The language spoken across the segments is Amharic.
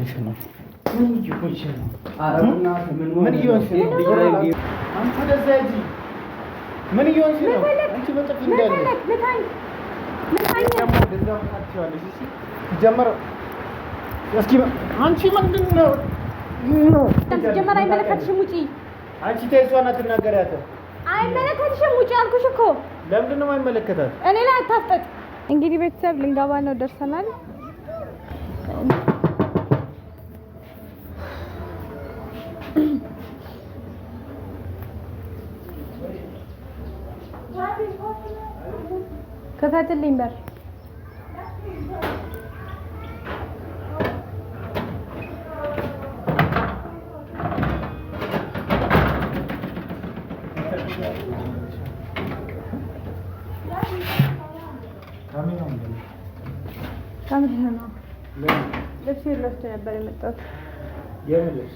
እየሆንሽ ነው? ምን እየሆንሽ ነው? ምን እየሆንሽ ነው? አንቺ ወደዛ ሂጂ። ምን እየሆንሽ ነው? አንቺ በጥፊ እንዳለ ልታኝ ደግሞ ወደዛ ታጥቻለሽ። እሺ ጀመረ። እስኪ አንቺ ምንድን ነው? ጀመረ። አይመለከትሽም፣ ውጪ። አንቺ ተይዟና አትናገሪያትም። አይመለከትሽም፣ ውጪ አልኩሽ እኮ። ለምንድን ነው የማይመለከታት? እኔ ላይ አታፍጠጥ። እንግዲህ ቤተሰብ ልንገባ ነው፣ ደርሰናል። ክፈትልኝ በር። ካሜራ ነው። ልብሴን ለብሼ ነበር የመጣሁት። የምን ልብስ?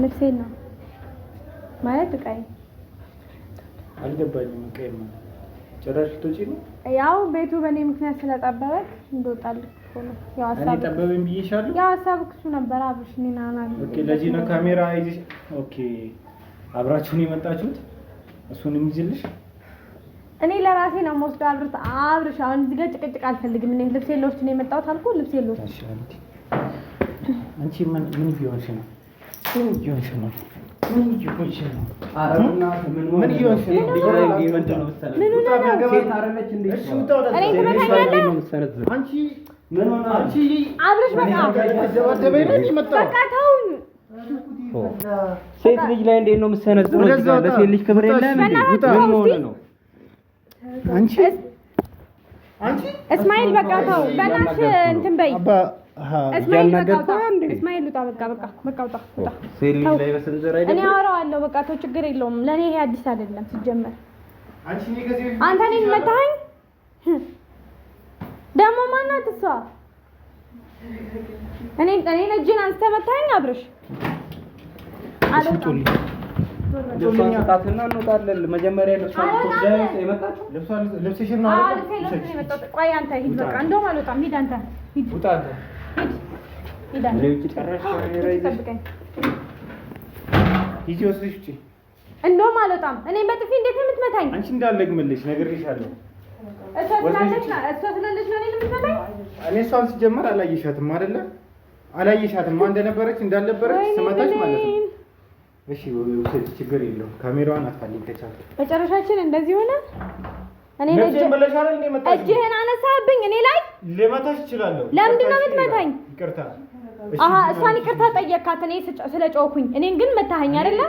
ልብሴን ነው ማለት እቃዬ። አልገባኝም። እቃዬ ማለት ጭራሽ ልትወጪ ነው? ያው ቤቱ በእኔ ምክንያት ስለጠበበክ እንደወጣልህ እኮ ነው። ያው እኔ ጠበበኝ ብዬሻለሁ። ያው ሀሳብክ እሱ ነበር። አብርሽ እኔና ኦኬ፣ ለዚህ ነው ካሜራ ይዘሽ። ኦኬ፣ አብራችሁን የመጣችሁት? እሱን የሚይዝልሽ እኔ ለራሴ ነው የምወስደው። አብርሽ አሁን እዚህ ጋር ጭቅጭቅ አልፈልግም። እኔ ልብሴን ልወስድ ነው የመጣሁት አልኩህ። ልብሴን ልወስድ። እሺ፣ አንቺ ምን ቢሆንሽ ነው? ምን ቢሆንሽ ነው? ምን ይሆንሽ ነው? ምን ይሆንሽ ነው? ሴት ልጅ ላይ እንዴት ነው የምትሰነዝረው? ለሴት ልጅ ክብር የለም እንዴ? ምን ሆነ ነው? አንቺ እስማኤል በቃ ተው በእናትሽ እንትን በይ። እስማኤል ውጣ፣ በቃ ውጣ። ሴት ልጅ ላይ በሰንዘር አይደለም። እኔ አወራዋለሁ። በቃ ተው፣ ችግር የለውም። ለእኔ ይሄ አዲስ አይደለም ሲጀመር። አንተ እኔን መታኸኝ ደግሞ። ማናት እሷ? እኔን እጅን አንስተህ መታኸኝ አብርሽ። አልወጣም። ልብሷን ስጣትና እንወጣለን። መጀመሪያ ልብሷን ትወስጃለሽ። የመጣችው ልብስሽን ነው አይደል? ቆይ አንተ ሂድ በቃ። እንደውም አልወጣም። ሂድ አንተ ሂድ። ውጣ አንተ ሂድ አንተ ለውጭ ጨረሽ ጠብቀኝ። ሂጂ ወስደሽ ውጪ። እንደውም አልወጣም። እኔን በጥፊ እንዴት ነው የምትመታኝ? አንቺ እንዳለግምልሽ ነግሬሻለሁ። እሷ ስላለች ነው እኔን የምትመታኝ? እኔ እሷን ሲጀመር አላየሻትም አይደለ? አላየሻትም እንደነበረች እንዳልነበረች ስመታሽ ማለት ነው። እሺ ወይስ ችግር የለውም። ካሜራዋን አትፈልጊ ከቻልክ። መጨረሻችን እንደዚህ ሆነ። እኔ እጅህን አነሳብኝ እኔ ላይ ልመታሽ እችላለሁ። ለምንድን ነው የምትመታኝ? ይቅርታ። እሷን ይቅርታ ጠየካት። እኔ ስለጮኩኝ እኔን ግን መታኸኝ አይደለ?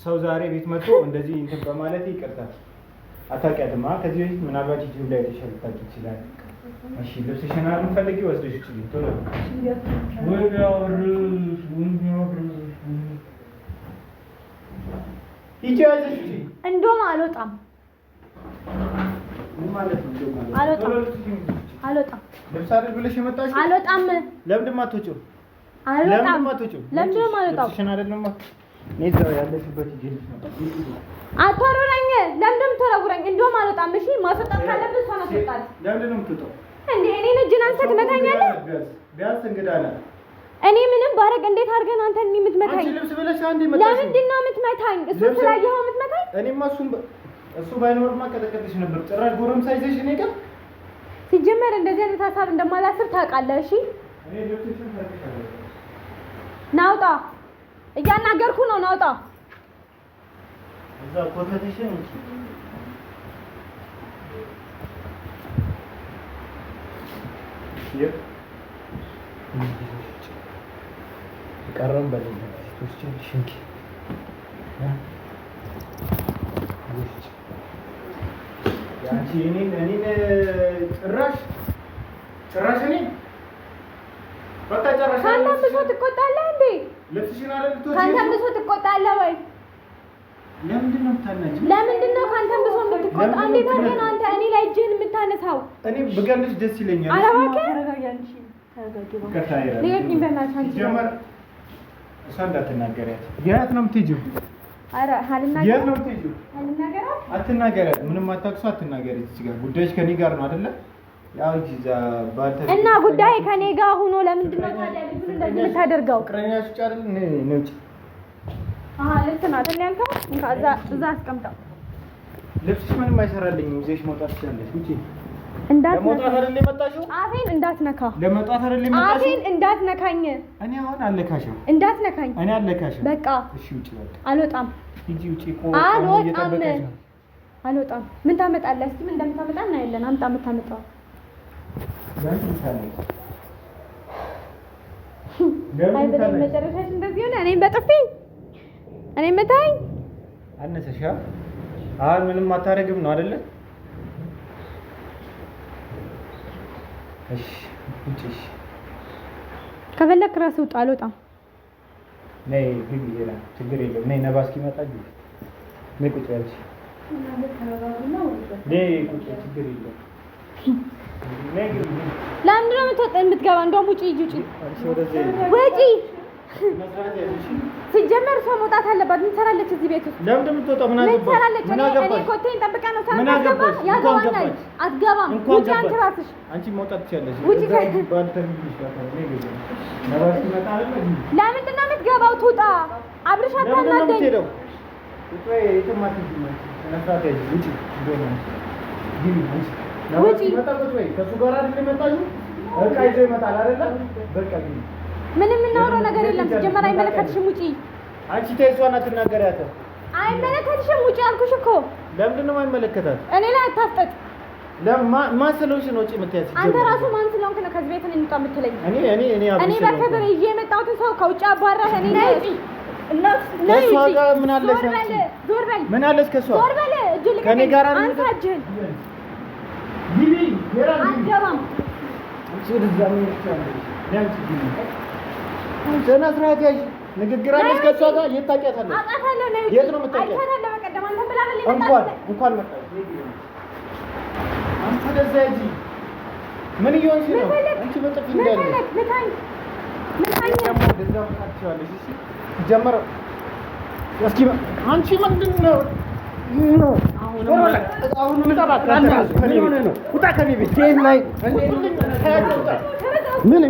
ሰው ዛሬ ቤት መጥቶ እንደዚህ እንትን በማለት ይቅርታ። አታውቂያትም። ከዚህ በፊት ምናልባት ዩቲዩብ ላይ ተሸልታቂ ይችላል። እሺ ልብስሽን አልፈልጊ ወስደሽ እቺ ቶሎ ወይ ይቻላል። እንደውም አልወጣም። ምን ማለት ነው? አልወጣም። ልብስ አይደል ብለሽ የመጣሽው? አልወጣም። ለምንድን ነው አትወጪው? አልወጣም። ለምንድን ነው የማልወጣው? ልብስሽን አይደለም እኔ እዛው ያለሽበት ይዤልሽ ነው። አትወረውረኝ። ለምንድን ነው የምትወረውረኝ? እንደውም አልወጣም። እሺ ማስወጣት ካለብህ እሷን አስወጣት። ለምንድን ነው የምትወጣው? እንዴ እኔን እጅን አንስተህ ትመታኛለህ? ቢያንስ እንግዳ ነህ። እኔ ምንም ባረግ እንዴት አድርገህ ነው አንተ የምትመታኝ? አንቺ ልብስ ብለሽ አንዴ መጣሽ። ለምንድን ነው የምትመታኝ? እሱ ስላየኸው የምትመታኝ? እኔማ እሱ ባይኖርማ ቀጠቀጥሽ ነበር። ጭራሽ ጎረምሳ ይዘሽ እኔ ጋር። ሲጀመር እንደዚህ አይነት ሀሳብ እንደማላስብ ታውቃለህ። እሺ እኔ ልብስሽን ታውቂያለሽ። ናውጣ፣ እያናገርኩ ነው። ናውጣ። እዛ ኮተትሽን እንጂ ቀረም በለኝ ትወስጃለሽ እንጂ ያንቺ እኔን ጭራሽ እኔን በቃ ጨረሻ። ካንተም ብሶ ትቆጣለህ እንዴ? ልብስሽን አይደል ትወጪ? ካንተም ብሶ ትቆጣለህ ወይ? ለምንድን ነው የምታናጂው? ለምንድን ነው ካንተም ብሶ የምትቆጣ? እንዴት አድርገህ ነው አንተ እኔ ላይ እጅህን የምታነሳው? እኔ ብገልሽ ደስ ይለኛል። ኧረ እባክህ ልቀቂኝ በእናትህ። አንቺ ጀመር እሷ እንዳትናገሪያት። የት ነው የምትሄጂው? ኧረ አልናገርም። የት ነው የምትሄጂው? አልናገርም። አትናገሪያት። ምንም አታውቅሱ። አትናገሪያት። እዚህ ጋር ጉዳይሽ ከእኔ ጋር ነው አይደለ? ያው እዛ ባልተ እና ጉዳይ ከኔ ጋር ሆኖ ለምንድን ነው ታዲያ ልጅ እንደዚህ የምታደርገው? ፍቅረኛሽ ውጭ አይደል? ነው ውጭ። ልብስ ነው አይደል ያልከው? እዛ አስቀምጠው። ልብስሽ ምንም አይሰራልኝም። ይዘሽ መውጣት ትችላለሽ። ውጪ። እንዳትነካ አይደል የመጣሽው? አፌን እንዳትነካ። ለመውጣት አይደል የመጣሽው? አፌን እንዳትነካኝ። እኔ አሁን አለካሽም። እንዳትነካኝ። እኔ አለካሽም። በቃ እሺ፣ ውጪ። በቃ አልወጣም። ሂጂ፣ ውጪ። አልወጣም። ምን ታመጣለህ? እስኪ ምን እንደምታመጣ እናያለን። አምጣ የምታመጣው። አይደለም መጨረሻሽ እንደዚህ ሆነ። እኔም በጥፊ እኔም መታኝ። አነሰሻ? አሁን ምንም አታረግም ነው አይደለ? እሺ፣ ውጪ። ከፈለክ ራስህ ውጣ። አልወጣም። ነይ ግቢ። ይላል ችግር የለውም። ነይ ነባ እስኪመጣ ግቢ። ነይ ቁጭ በይ። ነይ ቁጭ። ችግር የለውም። ነይ ግቢ። ለምንድን ነው የምትገባ? እንደውም ውጪ። ውጪ። ሲጀመር ሰው መውጣት አለባት። ምን ትሰራለች እዚህ ቤት ውስጥ? ለምን እንደምትወጣው? ምን አገባሽ? ምን አገባሽ? እኔ ኮቴን ጠብቃ ነው ምን አገባሽ? ያገባኛል። አትገባም። ውጪ። አንቺ ራስሽ አንቺ መውጣት ትችያለሽ። ውጪ። ለምንድን ነው የምትገባው? ትውጣ። አብርሽ አታናደኝ። ምንም የምናወራው ነገር የለም። ሲጀመር አይመለከትሽም። ውጪ። አንቺ ተይ፣ እሷን አትናገሪያትም። አይመለከትሽም። ውጪ አልኩሽ እኮ። ለምንድን ነው የማይመለከታት? እኔ ላይ አታፍጠጥ። ማን ስለሆንሽ ነው ውጪ የምትያት? አንተ ራሱ ማን ስለሆንክ ነው ከዚህ ቤት እንውጣ የምትለኝ? እኔ በክብር ይዤ የመጣሁትን ሰው ከውጭ አባረህ እኔ ነኝ። ከእሷ ጋር ምን አለሽ? ዞር በል። ምን አለሽ ከእሷ? ዞር በል። እጅ ልቀቀኝ። ከእኔ ጋር አንተ እጅህን አትገባም። ስነ ስርዓት ያዥ። ንግግር አለሽ ከእሷ ጋር? የት ታውቂያታለሽ? አውቃታለሁ። ነው የት ነው የምታውቂያት? አይቻታለሁ። በቀደም አንተ ብላ አይደል? እንኳን መጣሽ። አንተ ወደዛ ሂጂ። ምን እየሆንሽ ነው? አንቺ በጥፊ እንዳለሽ ምታኝ። ደግሞ ወደዛ መጣ ትችላለሽ። እሺ ጀመረ። እስኪ አንቺ ምንድን ነው? አሁን ምን ነው? ውጣ ከኔ ቤት። ምን